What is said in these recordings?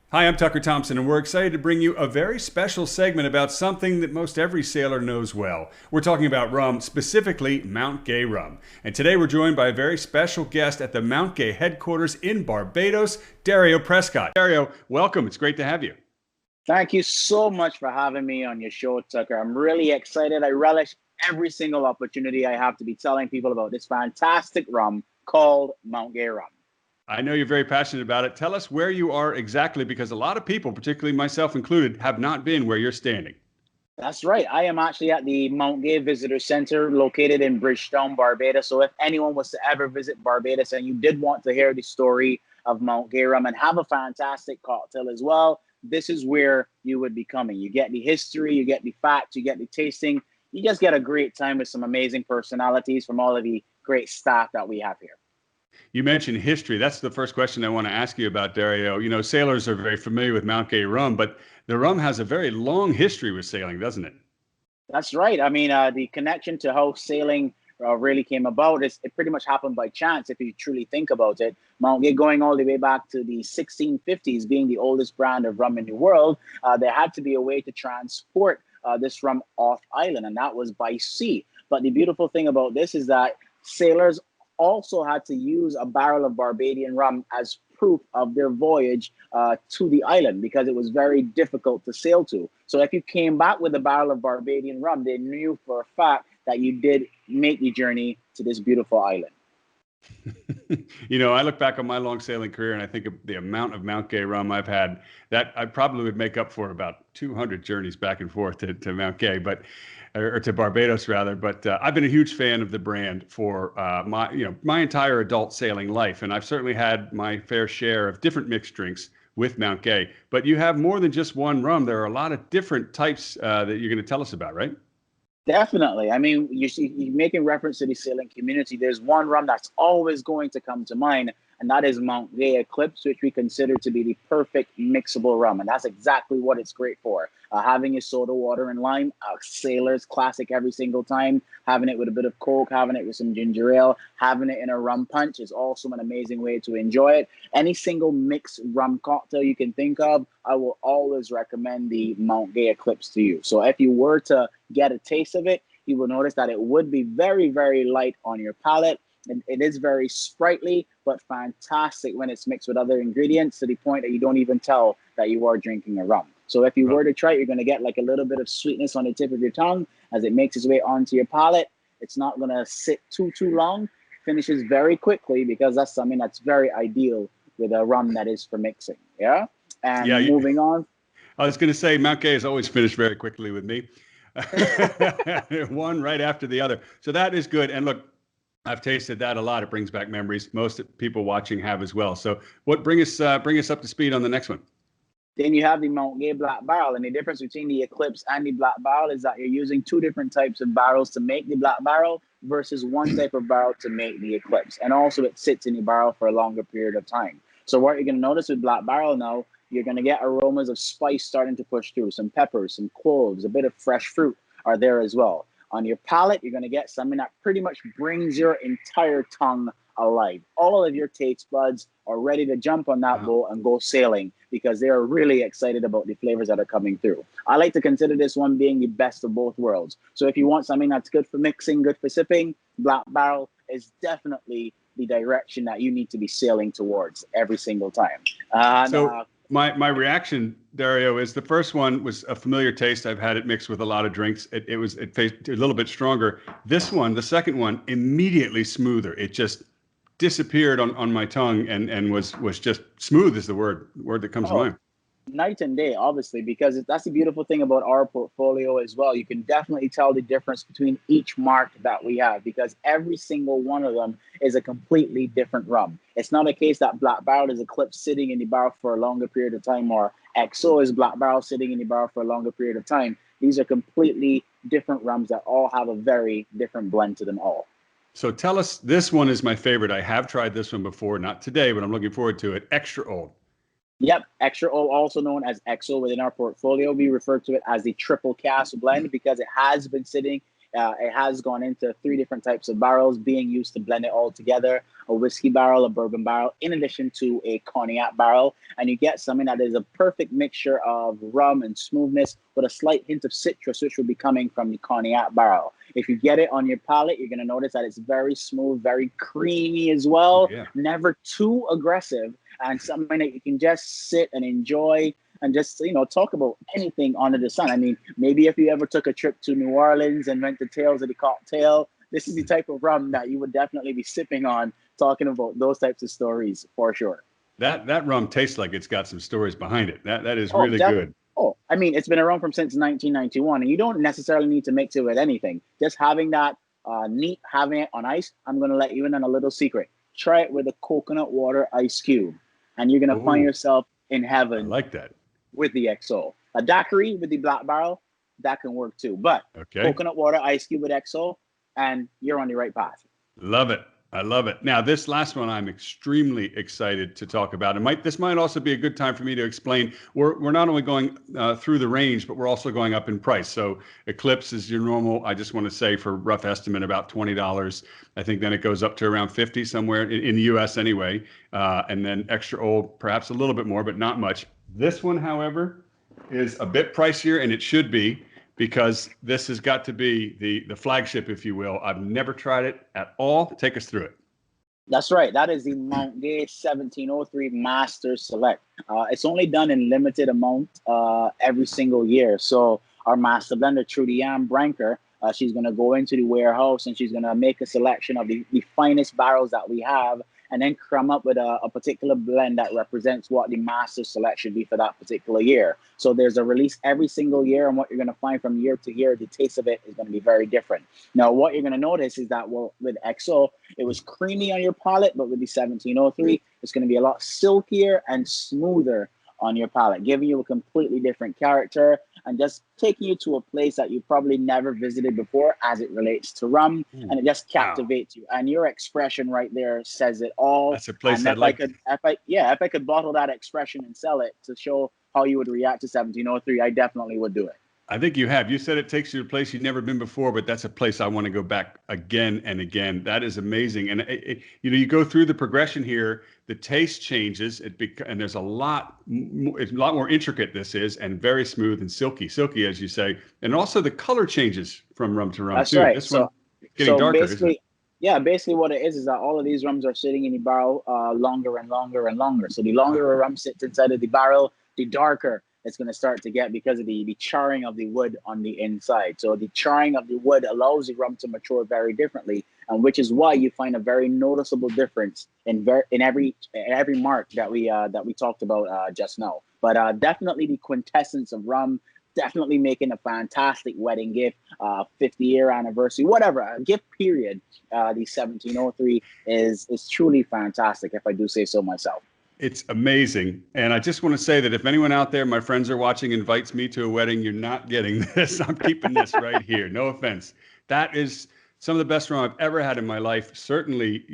Hi, I'm Tucker Thompson, and we're excited to bring you a very special segment about something that most every sailor knows well. We're talking about rum, specifically Mount Gay rum. And today we're joined by a very special guest at the Mount Gay headquarters in Barbados, Dario Prescott. Dario, welcome. It's great to have you. Thank you so much for having me on your show, Tucker. I'm really excited. I relish every single opportunity I have to be telling people about this fantastic rum called Mount Gay rum. I know you're very passionate about it. Tell us where you are exactly, because a lot of people, particularly myself included, have not been where you're standing. That's right. I am actually at the Mount Gay Visitor Center located in Bridgetown, Barbados. So if anyone was to ever visit Barbados and you did want to hear the story of Mount Gay rum and have a fantastic cocktail as well, this is where you would be coming. You get the history, you get the facts, you get the tasting. You just get a great time with some amazing personalities from all of the great staff that we have here. You mentioned history. That's the first question I want to ask you about, Dario. You know, sailors are very familiar with Mount Gay rum, but the rum has a very long history with sailing, doesn't it? That's right. I mean, the connection to how sailing really came about is it pretty much happened by chance if you truly think about it. Mount Gay going all the way back to the 1650s, being the oldest brand of rum in the world, there had to be a way to transport this rum off island, and that was by sea. But the beautiful thing about this is that sailors also had to use a barrel of Barbadian rum as proof of their voyage to the island because it was very difficult to sail to. So if you came back with a barrel of Barbadian rum, they knew for a fact that you did make the journey to this beautiful island. You know, I look back on my long sailing career and I think of the amount of Mount Gay rum I've had that I probably would make up for about 200 journeys back and forth to Mount Gay, but or to Barbados rather. But I've been a huge fan of the brand for my entire adult sailing life, and I've certainly had my fair share of different mixed drinks with Mount Gay. But you have more than just one rum. There are a lot of different types that you're going to tell us about, right? Definitely. I mean, you're making reference to the sailing community. There's one rum that's always going to come to mind, and that is Mount Gay Eclipse, which we consider to be the perfect mixable rum. And that's exactly what it's great for. Having a soda water and lime, a sailor's classic every single time. Having it with a bit of Coke, having it with some ginger ale, having it in a rum punch is also an amazing way to enjoy it. Any single mixed rum cocktail you can think of, I will always recommend the Mount Gay Eclipse to you. So if you were to get a taste of it, you will notice that it would be very, very light on your palate. And it is very sprightly, but fantastic when it's mixed with other ingredients to the point that you don't even tell that you are drinking a rum. So if you were to try it, you're going to get like a little bit of sweetness on the tip of your tongue as it makes its way onto your palate. It's not going to sit too long. Finishes very quickly because that's something that's very ideal with a rum that is for mixing. Yeah. And Yeah, moving on. I was going to say Mount Gay has always finished very quickly with me. One right after the other. So that is good. And look, I've tasted that a lot. It brings back memories. Most people watching have as well. So what bring us up to speed on the next one? Then you have the Mount Gay Black Barrel. And the difference between the Eclipse and the Black Barrel is that you're using two different types of barrels to make the Black Barrel versus one type of barrel to make the Eclipse. And also it sits in the barrel for a longer period of time. So what you're going to notice with Black Barrel now, you're going to get aromas of spice starting to push through. Some peppers, some cloves, a bit of fresh fruit are there as well. On your palate, you're going to get something that pretty much brings your entire tongue alive. All of your taste buds are ready to jump on that boat and go sailing because they are really excited about the flavors that are coming through. I like to consider this one being the best of both worlds. So if you want something that's good for mixing, good for sipping, Black Barrel is definitely the direction that you need to be sailing towards every single time. So my reaction, Dario, is the first one was a familiar taste. I've had it mixed with a lot of drinks. It tasted a little bit stronger. This one, the second one, immediately smoother. It just disappeared on my tongue and was just smooth is the word that comes to oh, mind. night and day, obviously, because that's the beautiful thing about our portfolio as well. You can definitely tell the difference between each mark that we have because every single one of them is a completely different rum. It's not a case that Black Barrel is Eclipse sitting in the barrel for a longer period of time or XO is Black Barrel sitting in the barrel for a longer period of time. These are completely different rums that all have a very different blend to them all. So tell us, this one is my favorite. I have tried this one before, not today, but I'm looking forward to it. Extra old. Yep, Extra O, also known as XO within our portfolio. We refer to it as the triple cask blend because it has been sitting It has gone into 3 different types of barrels being used to blend it all together: a whiskey barrel, a bourbon barrel, in addition to a cognac barrel. And you get something that is a perfect mixture of rum and smoothness with a slight hint of citrus, which will be coming from the cognac barrel. If you get it on your palate, you're going to notice that it's very smooth, very creamy as well, Yeah. never too aggressive, and something that you can just sit and enjoy and just, talk about anything under the sun. I mean, maybe if you ever took a trip to New Orleans and went to Tales of the Cocktail, this is the type of rum that you would definitely be sipping on, talking about those types of stories for sure. That rum tastes like it's got some stories behind it. That is Oh, really good. I mean, it's been around since 1991, and you don't necessarily need to mix it with anything. Just having that neat, having it on ice. I'm going to let you in on a little secret. Try it with a coconut water ice cube, and you're going to find Oh, yourself in I heaven like that. with the XO. A daiquiri with the black barrel, that can work too. But Okay. coconut water ice cube with XO, and you're on the right path. Love it. I love it. Now, this last one I'm extremely excited to talk about. This might also be a good time for me to explain. We're not only going through the range, but we're also going up in price. So Eclipse is your normal, I just want to say for rough estimate, about $20. I think then it goes up to around 50 somewhere in the US anyway. And then extra old, perhaps a little bit more, but not much. This one, however, is a bit pricier, and it should be, because this has got to be the flagship, if you will. I've never tried it at all. Take us through it. That's right. That is the Mount Gay 1703 Master Select. It's only done in limited amount every single year. So our master blender, Trudy Ann Branker, she's going to go into the warehouse and she's going to make a selection of the finest barrels that we have, and then come up with a particular blend that represents what the master select should be for that particular year. So there's a release every single year, and what you're going to find from year to year, the taste of it is going to be very different. Now, what you're going to notice is that, well, with XO, it was creamy on your palate, but with the 1703, it's going to be a lot silkier and smoother on your palate, giving you a completely different character and just taking you to a place that you probably never visited before as it relates to rum. And it just captivates you. And your expression right there says it all. That's a place and I'd like. If I could bottle that expression and sell it to show how you would react to 1703, I definitely would do it. I think you have. You said it takes you to a place you've never been before, but that's a place I want to go back again and again. That is amazing. And you go through the progression here. The taste changes. And there's a lot. It's a lot more intricate. This is, and very smooth and silky, as you say. And also the color changes from rum to rum. That's too. right. This one getting darker, isn't it? Yeah, basically what it is that all of these rums are sitting in the barrel longer and longer and longer. So the longer a rum sits inside of the barrel, the darker it's going to start to get because of the charring of the wood on the inside. So the charring of the wood allows the rum to mature very differently, and which is why you find a very noticeable difference in every mark that we talked about just now. But definitely the quintessence of rum. Definitely making a fantastic wedding gift, 50-year anniversary, whatever, a gift period. The 1703 is truly fantastic, if I do say so myself. It's amazing. And I just want to say that if anyone out there, my friends are watching, invites me to a wedding, you're not getting this. I'm keeping this right here. No offense. That is some of the best rum I've ever had in my life. Certainly,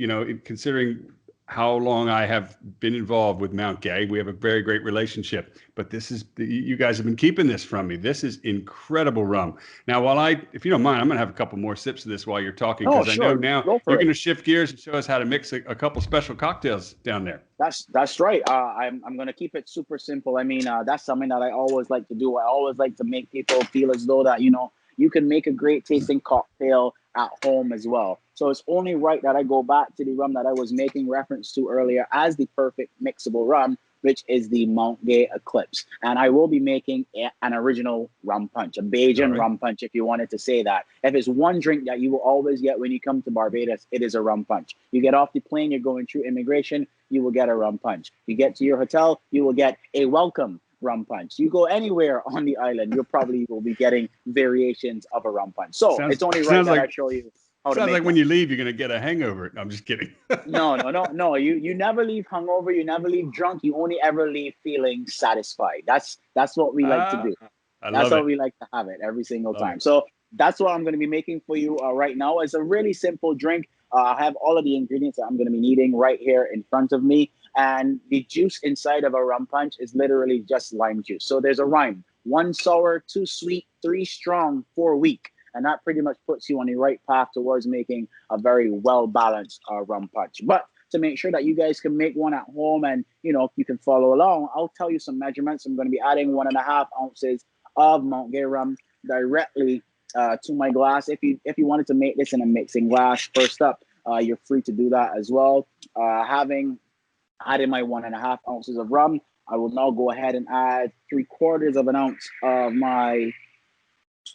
considering how long I have been involved with Mount Gay, we have a very great relationship. But you guys have been keeping this from me. This is incredible rum. Now, if you don't mind, I'm going to have a couple more sips of this while you're talking, because I know now you're going to shift gears and show us how to mix a couple special cocktails down there. That's right. I'm going to keep it super simple. I mean, that's something that I always like to do. I always like to make people feel as though that, you can make a great tasting cocktail at home as well. So it's only right that I go back to the rum that I was making reference to earlier as the perfect mixable rum, which is the Mount Gay Eclipse. And I will be making an original rum punch, a Beijing rum punch, if you wanted to say that. If it's one drink that you will always get when you come to Barbados, it is a rum punch. You get off the plane, you're going through immigration, you will get a rum punch. You get to your hotel, you will get a welcome rum punch. You go anywhere on the island, you probably will be getting variations of a rum punch. So it's only right that I show you how to make Sounds like one. when you leave, you're going to get a hangover. I'm just kidding. No. You never leave hungover. You never leave drunk. You only ever leave feeling satisfied. That's what we like to do. That's how we like to have it every single time. So that's what I'm going to be making for you right now. It's a really simple drink. I have all of the ingredients that I'm going to be needing right here in front of me. And the juice inside of a rum punch is literally just lime juice. So there's a rhyme: 1 sour, 2 sweet, 3 strong, 4 weak. and that pretty much puts you on the right path towards making a very well balanced rum punch. But to make sure that you guys can make one at home and you can follow along, I'll tell you some measurements. I'm going to be adding 1.5 ounces of Mount Gay rum directly to my glass. If you wanted to make this in a mixing glass, first up, you're free to do that as well. Having added my 1.5 ounces of rum, I will now go ahead and add 3/4 of an ounce of my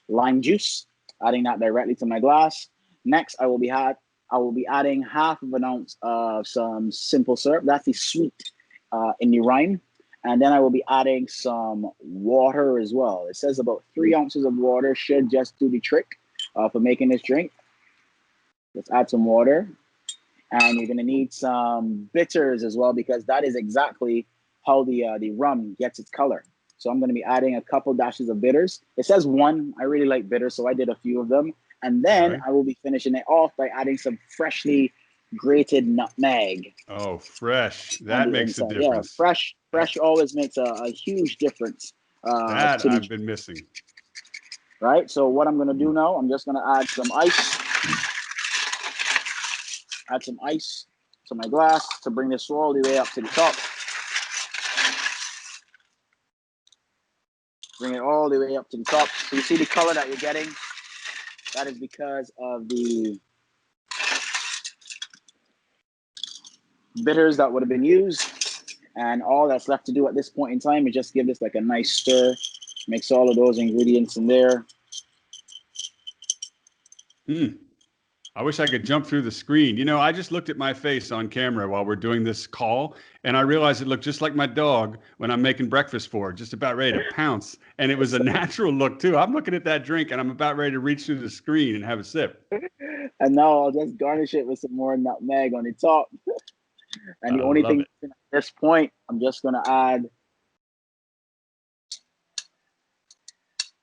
lime juice, adding that directly to my glass. Next, I will be adding 1/2 of an ounce of some simple syrup. That's the sweet in the rhyme. And then I will be adding some water as well. It says about 3 ounces of water should just do the trick for making this drink. Let's add some water. And you're going to need some bitters as well, because that is exactly how the rum gets its color. So I'm going to be adding a couple dashes of bitters. It says 1. I really like bitters, so I did a few of them. And then I will be finishing it off by adding some freshly grated nutmeg. Oh, fresh. That makes a difference. Yeah, fresh always makes a huge difference. That I've been missing. Right, so what I'm going to do now, I'm just going to add some ice. Add some ice to my glass to bring this all the way up to the top. Bring it all the way up to the top. So you see the color that you're getting? That is because of the bitters that would have been used. And all that's left to do at this point in time is just give this like a nice stir. Mix all of those ingredients in there. I wish I could jump through the screen. I just looked at my face on camera while we're doing this call, and I realized it looked just like my dog when I'm making breakfast for her, just about ready to pounce. And it was a natural look, too. I'm looking at that drink, and I'm about ready to reach through the screen and have a sip. And now I'll just garnish it with some more nutmeg on the top. And the only thing at this point, I'm just going to add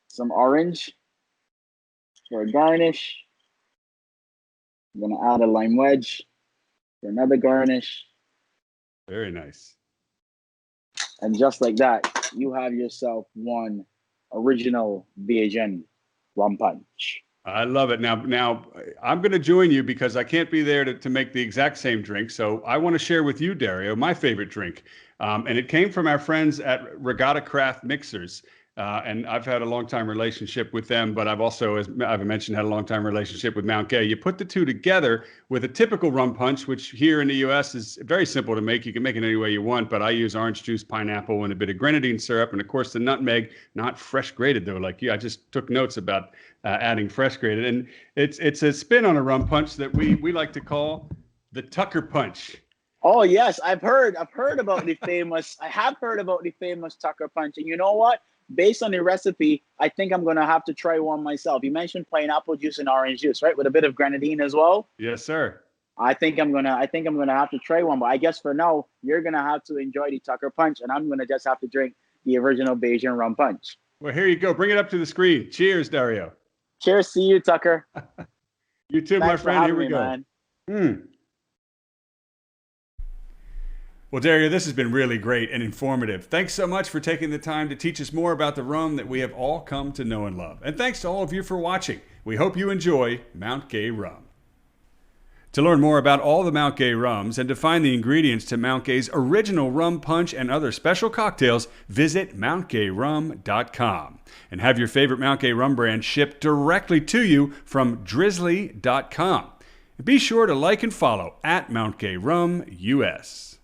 some orange for a garnish. I'm going to add a lime wedge for another garnish. Very nice. And just like that, you have yourself one original Beijing Rum Punch. I love it. Now I'm going to join you because I can't be there to make the exact same drink. So I want to share with you, Dario, my favorite drink. And it came from our friends at Regatta Craft Mixers. And I've had a long-time relationship with them, but I've also, as I've mentioned, had a long-time relationship with Mount Gay. You put the two together with a typical rum punch, which here in the U.S. is very simple to make. You can make it any way you want, but I use orange juice, pineapple, and a bit of grenadine syrup, and of course the nutmeg, not fresh grated though, like you. I just took notes about adding fresh grated, and it's a spin on a rum punch that we like to call the Tucker Punch. Oh yes, I've heard about the famous. I have heard about the famous Tucker Punch, and you know what? Based on the recipe, I think I'm gonna have to try one myself. You mentioned pineapple juice and orange juice, right? With a bit of grenadine as well. Yes, sir. I think I'm gonna have to try one, but I guess for now you're gonna have to enjoy the Tucker Punch, and I'm gonna just have to drink the original Beijing Rum Punch. Well, here you go. Bring it up to the screen. Cheers, Dario. Cheers to you, Tucker. You too, my friend. Here we go. Well, Dario, this has been really great and informative. Thanks so much for taking the time to teach us more about the rum that we have all come to know and love. And thanks to all of you for watching. We hope you enjoy Mount Gay Rum. To learn more about all the Mount Gay rums and to find the ingredients to Mount Gay's original rum punch and other special cocktails, visit mountgayrum.com and have your favorite Mount Gay rum brand shipped directly to you from drizzly.com. Be sure to like and follow at Mount Gay Rum US.